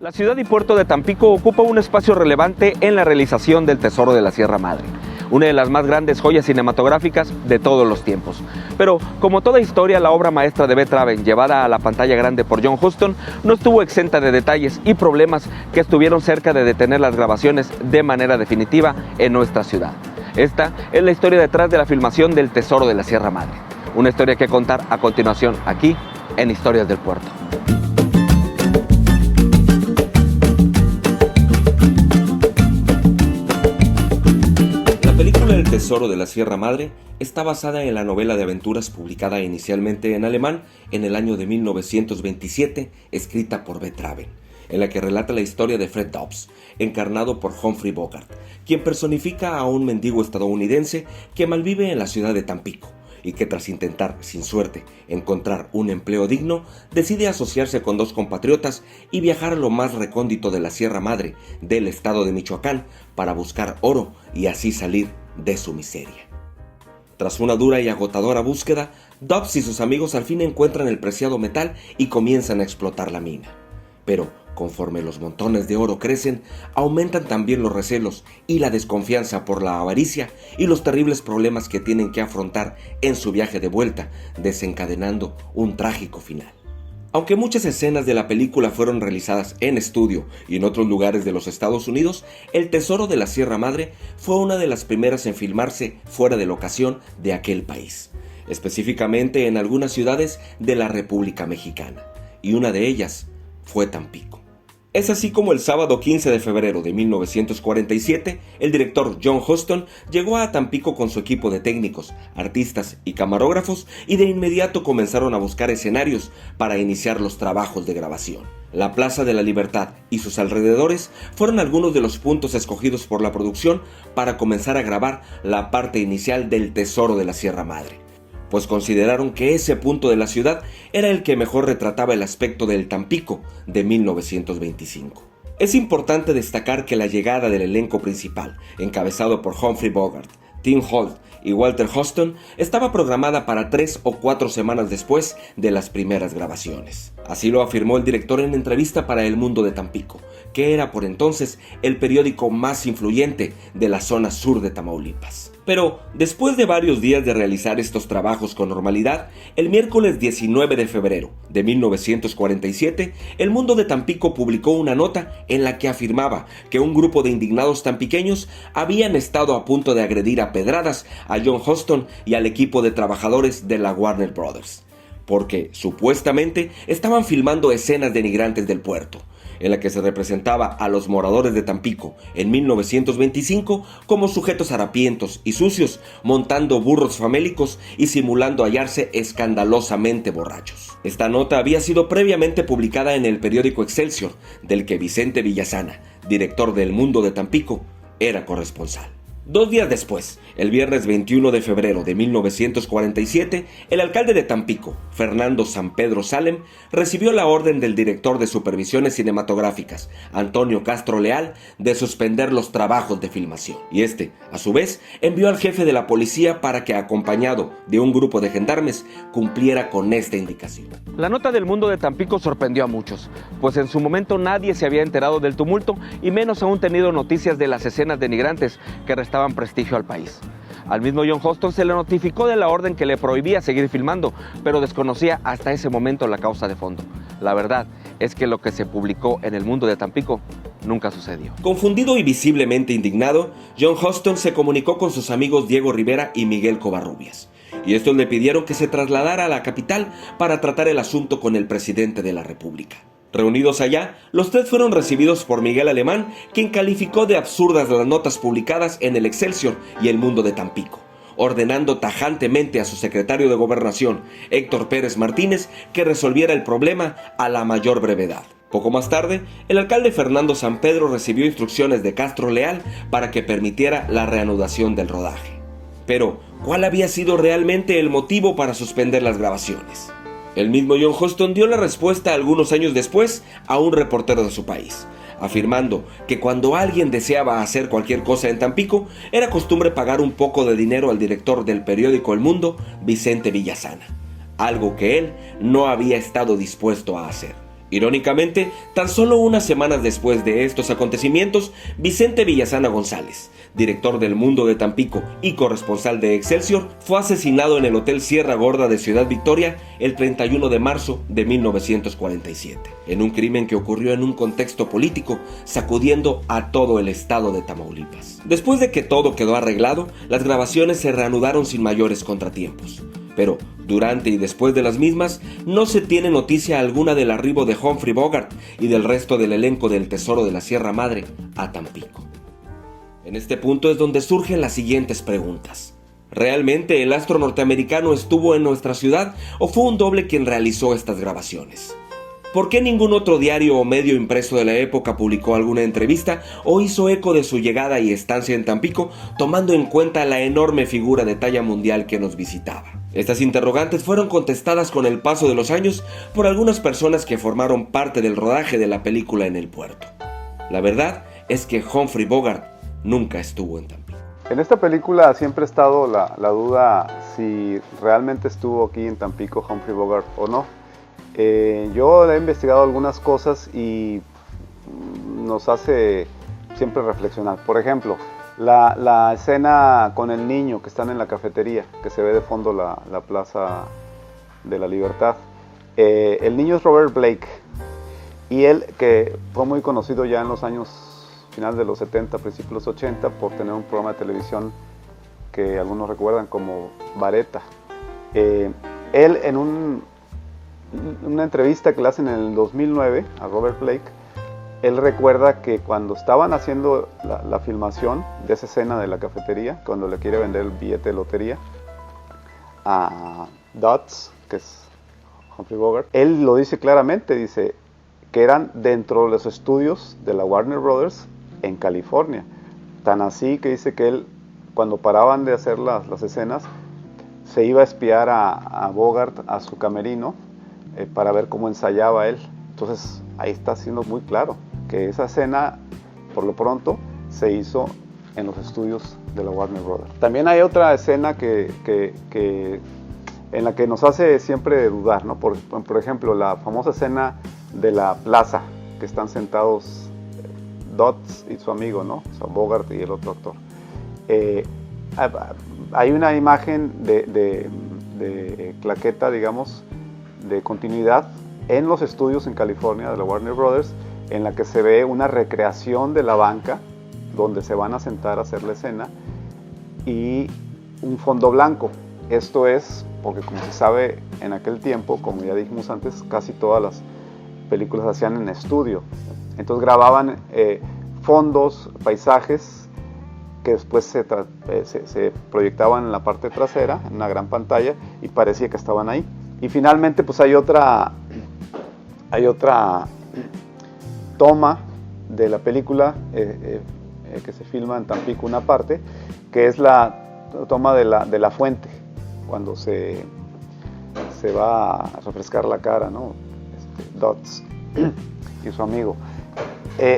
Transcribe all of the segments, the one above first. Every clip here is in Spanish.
La ciudad y puerto de Tampico ocupa un espacio relevante en la realización del Tesoro de la Sierra Madre, una de las más grandes joyas cinematográficas de todos los tiempos. Pero, como toda historia, la obra maestra de Beth Raven, llevada a la pantalla grande por John Huston, no estuvo exenta de detalles y problemas que estuvieron cerca de detener las grabaciones de manera definitiva en nuestra ciudad. Esta es la historia detrás de la filmación del Tesoro de la Sierra Madre, una historia que contar a continuación aquí en Historias del Puerto. La película El Tesoro de la Sierra Madre está basada en la novela de aventuras publicada inicialmente en alemán en el año de 1927, escrita por Beth Raven, en la que relata la historia de Fred Dobbs, encarnado por Humphrey Bogart, quien personifica a un mendigo estadounidense que malvive en la ciudad de Tampico y que, tras intentar, sin suerte, encontrar un empleo digno, decide asociarse con dos compatriotas y viajar a lo más recóndito de la Sierra Madre del estado de Michoacán para buscar oro y así salir de su miseria. Tras una dura y agotadora búsqueda, Dobbs y sus amigos al fin encuentran el preciado metal y comienzan a explotar la mina. Pero, conforme los montones de oro crecen, aumentan también los recelos y la desconfianza por la avaricia y los terribles problemas que tienen que afrontar en su viaje de vuelta, desencadenando un trágico final. Aunque muchas escenas de la película fueron realizadas en estudio y en otros lugares de los Estados Unidos, El Tesoro de la Sierra Madre fue una de las primeras en filmarse fuera de locación de aquel país, específicamente en algunas ciudades de la República Mexicana, y una de ellas fue Tampico. Es así como el sábado 15 de febrero de 1947, el director John Huston llegó a Tampico con su equipo de técnicos, artistas y camarógrafos y de inmediato comenzaron a buscar escenarios para iniciar los trabajos de grabación. La Plaza de la Libertad y sus alrededores fueron algunos de los puntos escogidos por la producción para comenzar a grabar la parte inicial del Tesoro de la Sierra Madre, pues consideraron que ese punto de la ciudad era el que mejor retrataba el aspecto del Tampico de 1925. Es importante destacar que la llegada del elenco principal, encabezado por Humphrey Bogart, Tim Holt y Walter Huston, estaba programada para 3 o 4 semanas después de las primeras grabaciones. Así lo afirmó el director en entrevista para El Mundo de Tampico, que era por entonces el periódico más influyente de la zona sur de Tamaulipas. Pero, después de varios días de realizar estos trabajos con normalidad, el miércoles 19 de febrero de 1947, El Mundo de Tampico publicó una nota en la que afirmaba que un grupo de indignados tampiqueños habían estado a punto de agredir a pedradas a John Huston y al equipo de trabajadores de la Warner Brothers, porque supuestamente estaban filmando escenas denigrantes del puerto, en la que se representaba a los moradores de Tampico en 1925 como sujetos harapientos y sucios, montando burros famélicos y simulando hallarse escandalosamente borrachos. Esta nota había sido previamente publicada en el periódico Excelsior, del que Vicente Villasana, director del Mundo de Tampico, era corresponsal. 2 días después, el viernes 21 de febrero de 1947, el alcalde de Tampico, Fernando San Pedro Salem, recibió la orden del director de supervisiones cinematográficas, Antonio Castro Leal, de suspender los trabajos de filmación. Y este, a su vez, envió al jefe de la policía para que, acompañado de un grupo de gendarmes, cumpliera con esta indicación. La nota del Mundo de Tampico sorprendió a muchos, pues en su momento nadie se había enterado del tumulto y menos aún tenido noticias de las escenas denigrantes que restaban prestigio al país. Al mismo John Huston se le notificó de la orden que le prohibía seguir filmando, pero desconocía hasta ese momento la causa de fondo. La verdad es que lo que se publicó en El Mundo de Tampico nunca sucedió. Confundido y visiblemente indignado, John Huston se comunicó con sus amigos Diego Rivera y Miguel Covarrubias, y estos le pidieron que se trasladara a la capital para tratar el asunto con el presidente de la República. Reunidos allá, los tres fueron recibidos por Miguel Alemán, quien calificó de absurdas las notas publicadas en el Excelsior y El Mundo de Tampico, ordenando tajantemente a su secretario de Gobernación, Héctor Pérez Martínez, que resolviera el problema a la mayor brevedad. Poco más tarde, el alcalde Fernando San Pedro recibió instrucciones de Castro Leal para que permitiera la reanudación del rodaje. Pero, ¿cuál había sido realmente el motivo para suspender las grabaciones? El mismo John Huston dio la respuesta algunos años después a un reportero de su país, afirmando que cuando alguien deseaba hacer cualquier cosa en Tampico, era costumbre pagar un poco de dinero al director del periódico El Mundo, Vicente Villasana, algo que él no había estado dispuesto a hacer. Irónicamente, tan solo unas semanas después de estos acontecimientos, Vicente Villasana González, director del Mundo de Tampico y corresponsal de Excelsior, fue asesinado en el Hotel Sierra Gorda de Ciudad Victoria el 31 de marzo de 1947, en un crimen que ocurrió en un contexto político, sacudiendo a todo el estado de Tamaulipas. Después de que todo quedó arreglado, las grabaciones se reanudaron sin mayores contratiempos. Pero durante y después de las mismas no se tiene noticia alguna del arribo de Humphrey Bogart y del resto del elenco del Tesoro de la Sierra Madre a Tampico. En este punto es donde surgen las siguientes preguntas. ¿Realmente el astro norteamericano estuvo en nuestra ciudad o fue un doble quien realizó estas grabaciones? ¿Por qué ningún otro diario o medio impreso de la época publicó alguna entrevista o hizo eco de su llegada y estancia en Tampico, tomando en cuenta la enorme figura de talla mundial que nos visitaba? Estas interrogantes fueron contestadas con el paso de los años por algunas personas que formaron parte del rodaje de la película en el puerto. La verdad es que Humphrey Bogart nunca estuvo en Tampico. En esta película siempre ha estado la duda si realmente estuvo aquí en Tampico Humphrey Bogart o no. Yo he investigado algunas cosas y nos hace siempre reflexionar. Por ejemplo, la escena con el niño que están en la cafetería, que se ve de fondo la Plaza de la Libertad. El niño es Robert Blake y él, que fue muy conocido ya en los años finales de los 70, principios de los 80, por tener un programa de televisión que algunos recuerdan como Vareta. Él en una entrevista que le hacen en el 2009 a Robert Blake, él recuerda que cuando estaban haciendo la filmación de esa escena de la cafetería, cuando le quiere vender el billete de lotería a Dutz, que es Humphrey Bogart, él lo dice claramente, dice que eran dentro de los estudios de la Warner Brothers en California. Tan así que dice que él, cuando paraban de hacer las escenas, se iba a espiar a Bogart a su camerino para ver cómo ensayaba él. Entonces ahí está siendo muy claro que esa escena, por lo pronto, se hizo en los estudios de la Warner Brothers. También hay otra escena en la que nos hace siempre dudar, ¿no? Por ejemplo, la famosa escena de la plaza, que están sentados Dutz y su amigo, ¿no? O sea, Bogart y el otro actor. Hay una imagen de claqueta, digamos, de continuidad en los estudios en California de la Warner Brothers, en la que se ve una recreación de la banca donde se van a sentar a hacer la escena y un fondo blanco. Esto es porque, como se sabe, en aquel tiempo, como ya dijimos antes, casi todas las películas se hacían en estudio. Entonces grababan fondos, paisajes que después se proyectaban en la parte trasera, en una gran pantalla, y parecía que estaban ahí. Y finalmente pues hay otra toma de la película que se filma en Tampico, una parte, que es la toma de la fuente, cuando se va a refrescar la cara, ¿no? Dutz y su amigo.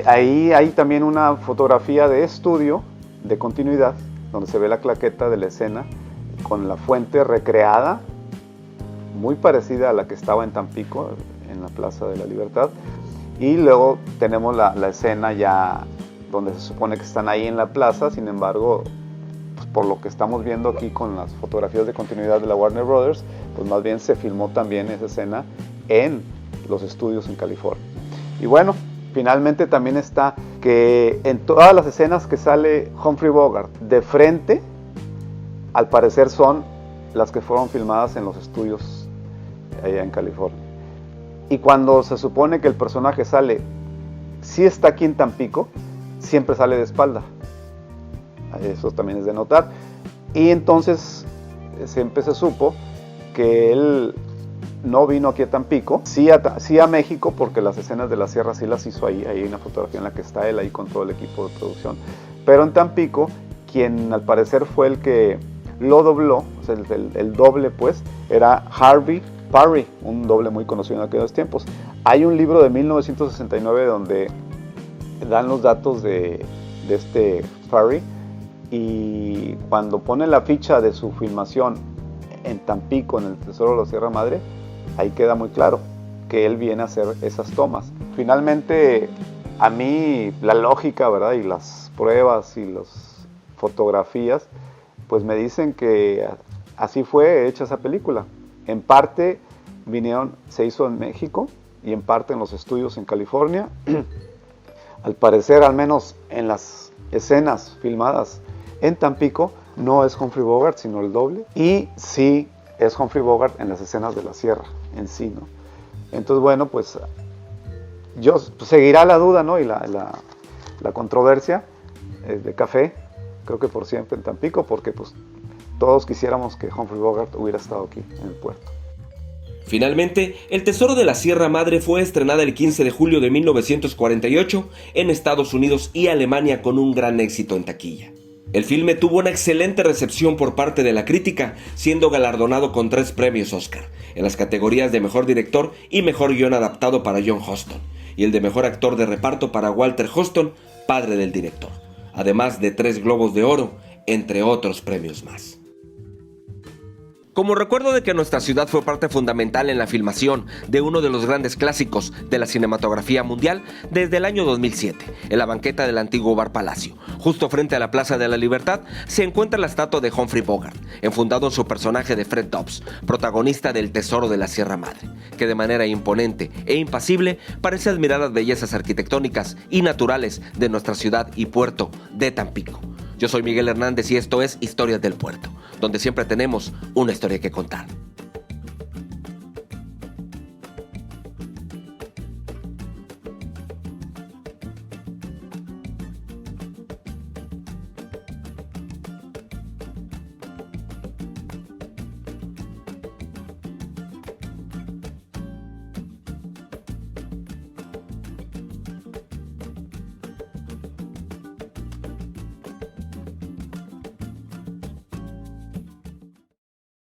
Ahí hay también una fotografía de estudio, de continuidad, donde se ve la claqueta de la escena, con la fuente recreada, muy parecida a la que estaba en Tampico, en la Plaza de la Libertad. Y luego tenemos la escena ya donde se supone que están ahí en la plaza. Sin embargo, pues por lo que estamos viendo aquí con las fotografías de continuidad de la Warner Brothers, pues más bien se filmó también esa escena en los estudios en California. Y bueno, finalmente también está que en todas las escenas que sale Humphrey Bogart de frente, al parecer son las que fueron filmadas en los estudios allá en California. Y cuando se supone que el personaje sale, sí está aquí en Tampico, siempre sale de espalda. Eso también es de notar. Y entonces siempre se supo que él no vino aquí a Tampico, sí a México, porque las escenas de la sierra sí las hizo ahí. Hay una fotografía en la que está él ahí con todo el equipo de producción. Pero en Tampico, quien al parecer fue el que lo dobló, o sea, el doble pues, era Harvey Parry, un doble muy conocido en aquellos tiempos. Hay un libro de 1969 donde dan los datos de este Parry, y cuando pone la ficha de su filmación en Tampico, en el Tesoro de la Sierra Madre, ahí queda muy claro que él viene a hacer esas tomas. Finalmente, a mí la lógica, ¿verdad? Y las pruebas y las fotografías, pues me dicen que así fue hecha esa película. En parte se hizo en México y en parte en los estudios en California. Al parecer, al menos en las escenas filmadas en Tampico, no es Humphrey Bogart, sino el doble. Y sí es Humphrey Bogart en las escenas de la sierra en sí, ¿no? Entonces, bueno, pues seguirá la duda, ¿no? Y la controversia de Café, creo que por siempre en Tampico, porque pues todos quisiéramos que Humphrey Bogart hubiera estado aquí en el puerto. Finalmente, El Tesoro de la Sierra Madre fue estrenada el 15 de julio de 1948 en Estados Unidos y Alemania con un gran éxito en taquilla. El filme tuvo una excelente recepción por parte de la crítica, siendo galardonado con 3 premios Oscar, en las categorías de Mejor Director y Mejor Guión Adaptado para John Huston, y el de Mejor Actor de Reparto para Walter Huston, padre del director, además de 3 Globos de Oro, entre otros premios más. Como recuerdo de que nuestra ciudad fue parte fundamental en la filmación de uno de los grandes clásicos de la cinematografía mundial desde el año 2007, en la banqueta del antiguo Bar Palacio, justo frente a la Plaza de la Libertad, se encuentra la estatua de Humphrey Bogart, enfundado en su personaje de Fred Dobbs, protagonista del Tesoro de la Sierra Madre, que de manera imponente e impasible parece admirar las bellezas arquitectónicas y naturales de nuestra ciudad y puerto de Tampico. Yo soy Miguel Hernández y esto es Historias del Puerto, donde siempre tenemos una historia que contar.